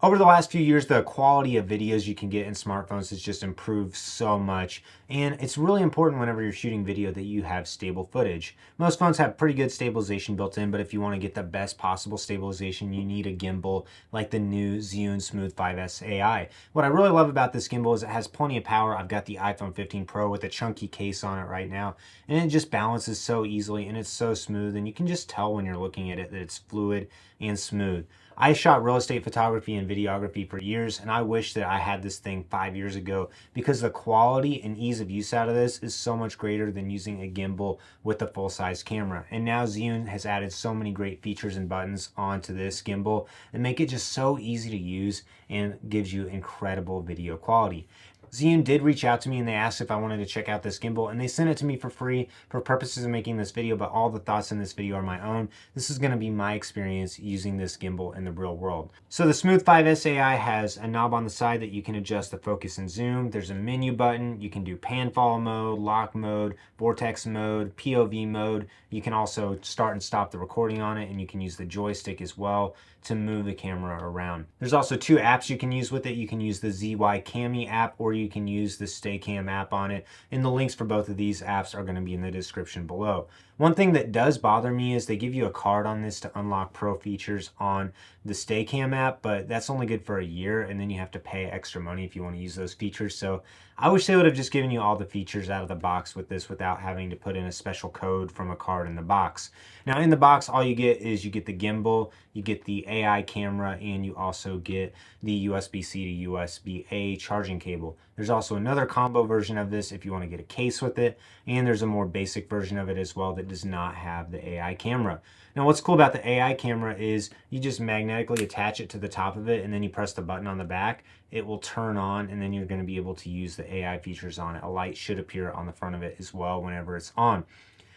Over the last few years, the quality of videos you can get in smartphones has just improved so much, and it's really important whenever you're shooting video that you have stable footage. Most phones have pretty good stabilization built in, but if you want to get the best possible stabilization, you need a gimbal like the new Zhiyun Smooth 5S AI. What I really love about this gimbal is it has plenty of power. I've got the iPhone 15 Pro with a chunky case on it right now, and it just balances so easily, and it's so smooth, and you can just tell when you're looking at it that it's fluid and smooth. I shot real estate photography and videography for years, and I wish that I had this thing 5 years ago because the quality and ease of use out of this is so much greater than using a gimbal with a full-size camera. And now Zhiyun has added so many great features and buttons onto this gimbal that make it just so easy to use and gives you incredible video quality. Zhiyun did reach out to me and they asked if I wanted to check out this gimbal, and they sent it to me for free for purposes of making this video, but all the thoughts in this video are my own. This is going to be my experience using this gimbal in the real world. So the Smooth 5S AI has a knob on the side that you can adjust the focus and zoom. There's a menu button. You can do pan follow mode, lock mode, vortex mode, POV mode. You can also start and stop the recording on it, and you can use the joystick as well to move the camera around. There's also two apps you can use with it. You can use the ZY Cami app, or you can use the StayCam app on it. And the links for both of these apps are going to be in the description below. One thing that does bother me is they give you a card on this to unlock pro features on the StayCam app, but that's only good for a year, and then you have to pay extra money if you want to use those features. So I wish they would have just given you all the features out of the box with this without having to put in a special code from a card in the box. Now in the box, all you get is you get the gimbal, you get the AI camera, and you also get the USB-C to USB-A charging cable. There's also another combo version of this if you want to get a case with it, and there's a more basic version of it as well that does not have the AI camera. Now what's cool about the AI camera is you just magnetically attach it to the top of it, and then you press the button on the back. It will turn on, and then you're going to be able to use the AI features on it. A light should appear on the front of it as well whenever it's on.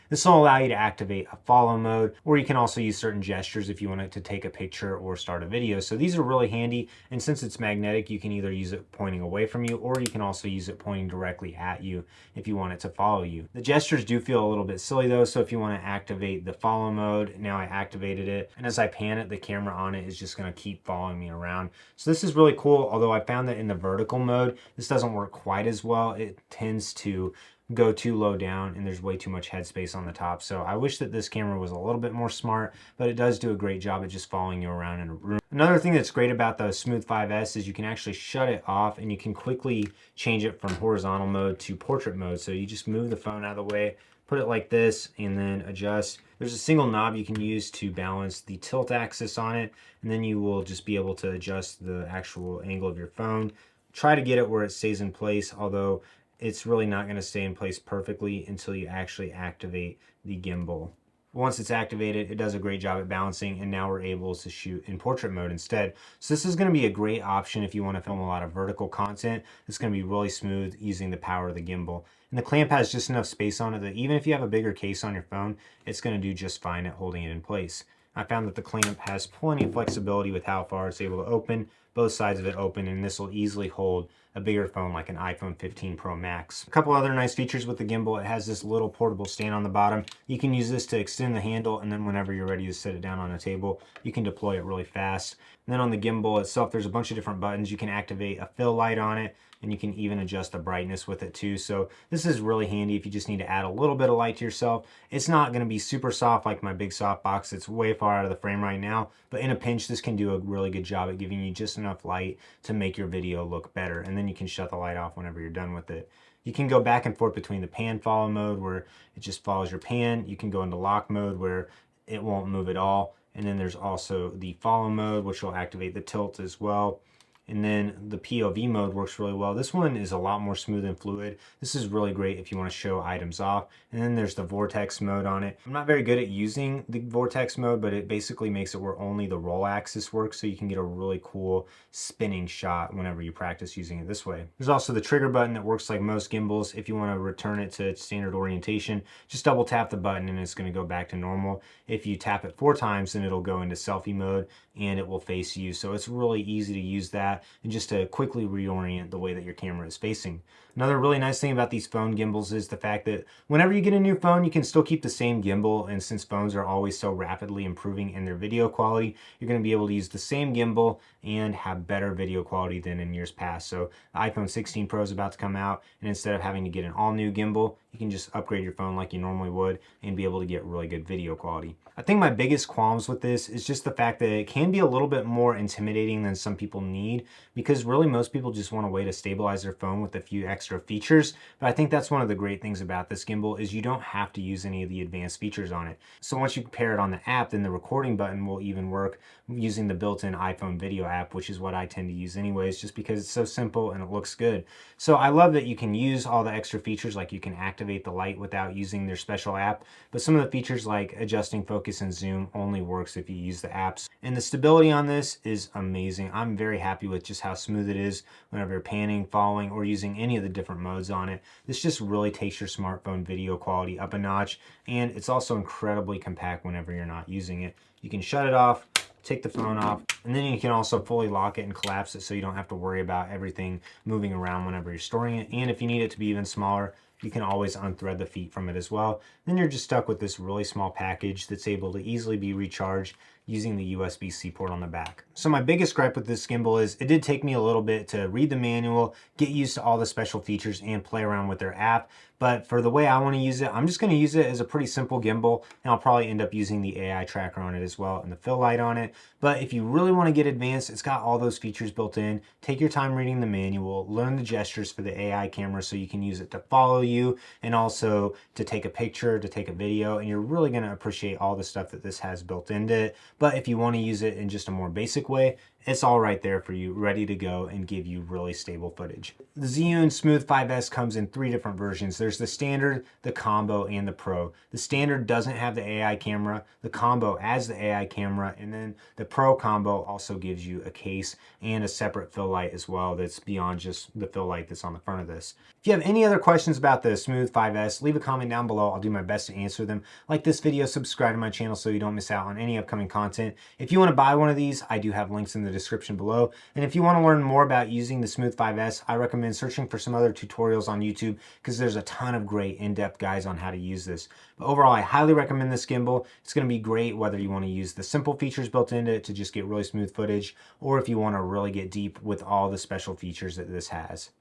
This will allow you to activate a follow mode, or you can also use certain gestures if you want it to take a picture or start a video. So these are really handy, and since it's magnetic, you can either use it pointing away from you, or you can also use it pointing directly at you if you want it to follow you. The gestures do feel a little bit silly though, so if you want to activate the follow mode, now I activated it, and as I pan it, the camera on it is just going to keep following me around. So this is really cool, although I found that in the vertical mode, this doesn't work quite as well. It tends to go too low down, and there's way too much headspace on the top. So I wish that this camera was a little bit more smart, but it does do a great job at just following you around in a room. Another thing that's great about the Smooth 5S is you can actually shut it off, and you can quickly change it from horizontal mode to portrait mode. So you just move the phone out of the way, put it like this, and then adjust. There's a single knob you can use to balance the tilt axis on it, and then you will just be able to adjust the actual angle of your phone. Try to get it where it stays in place, although it's really not going to stay in place perfectly until you actually activate the gimbal. Once it's activated, it does a great job at balancing, and now we're able to shoot in portrait mode instead. So this is going to be a great option if you want to film a lot of vertical content. It's going to be really smooth using the power of the gimbal. And the clamp has just enough space on it that even if you have a bigger case on your phone, it's going to do just fine at holding it in place. I found that the clamp has plenty of flexibility with how far it's able to open. Both sides of it open, and this will easily hold a bigger phone like an iPhone 15 Pro Max. A couple other nice features with the gimbal: it has this little portable stand on the bottom. You can use this to extend the handle, and then whenever you're ready to set it down on a table, you can deploy it really fast. And then on the gimbal itself, there's a bunch of different buttons. You can activate a fill light on it, and you can even adjust the brightness with it too. So this is really handy if you just need to add a little bit of light to yourself. It's not going to be super soft like my big soft box. It's way far out of the frame right now, but in a pinch, this can do a really good job at giving you just enough light to make your video look better. And then you can shut the light off whenever you're done with it. You can go back and forth between the pan follow mode, where it just follows your pan. You can go into lock mode, where it won't move at all. And then there's also the follow mode, which will activate the tilt as well. And then the POV mode works really well. This one is a lot more smooth and fluid. This is really great if you want to show items off. And then there's the vortex mode on it. I'm not very good at using the vortex mode, but it basically makes it where only the roll axis works, so you can get a really cool spinning shot whenever you practice using it this way. There's also the trigger button that works like most gimbals. If you want to return it to its standard orientation, just double tap the button and it's going to go back to normal. If you tap it 4 times, then it'll go into selfie mode and it will face you. So it's really easy to use that. that, and just to quickly reorient the way that your camera is facing. Another really nice thing about these phone gimbals is the fact that whenever you get a new phone, you can still keep the same gimbal, and since phones are always so rapidly improving in their video quality, you're going to be able to use the same gimbal and have better video quality than in years past. So the iPhone 16 Pro is about to come out, and instead of having to get an all new gimbal, you can just upgrade your phone like you normally would and be able to get really good video quality. I think my biggest qualms with this is just the fact that it can be a little bit more intimidating than some people need, because really most people just want a way to stabilize their phone with a few extra features. But I think that's one of the great things about this gimbal is you don't have to use any of the advanced features on it. So once you pair it on the app, then the recording button will even work using the built-in iPhone video app, which is what I tend to use anyways, just because it's so simple and it looks good. So I love that you can use all the extra features, like you can activate the light without using their special app, but some of the features like adjusting focus and zoom only works if you use the apps. And the stability on this is amazing. I'm very happy with just how smooth it is whenever you're panning, following, or using any of the different modes on it. This just really takes your smartphone video quality up a notch, and it's also incredibly compact whenever you're not using it. You can shut it off, take the phone off, and then you can also fully lock it and collapse it so you don't have to worry about everything moving around whenever you're storing it. And if you need it to be even smaller, you can always unthread the feet from it as well. Then you're just stuck with this really small package that's able to easily be recharged using the USB-C port on the back. So my biggest gripe with this gimbal is it did take me a little bit to read the manual, get used to all the special features, and play around with their app. But for the way I want to use it, I'm just going to use it as a pretty simple gimbal, and I'll probably end up using the AI tracker on it as well and the fill light on it. But if you really want to get advanced, it's got all those features built in. Take your time reading the manual, learn the gestures for the AI camera so you can use it to follow you and also to take a picture, to take a video, and you're really going to appreciate all the stuff that this has built into it. But if you want to use it in just a more basic way, it's all right there for you, ready to go and give you really stable footage. The Zhiyun Smooth 5S comes in 3 different versions. There's the standard, the combo, and the pro. The standard doesn't have the AI camera, the combo adds the AI camera, and then the pro combo also gives you a case and a separate fill light as well that's beyond just the fill light that's on the front of this. If you have any other questions about the Smooth 5S, leave a comment down below. I'll do my best to answer them. Like this video, subscribe to my channel so you don't miss out on any upcoming content. If you want to buy one of these, I do have links in the description below. And if you want to learn more about using the Smooth 5S, I recommend searching for some other tutorials on YouTube because there's a ton of great in-depth guides on how to use this. But overall, I highly recommend this gimbal. It's going to be great whether you want to use the simple features built into it to just get really smooth footage, or if you want to really get deep with all the special features that this has.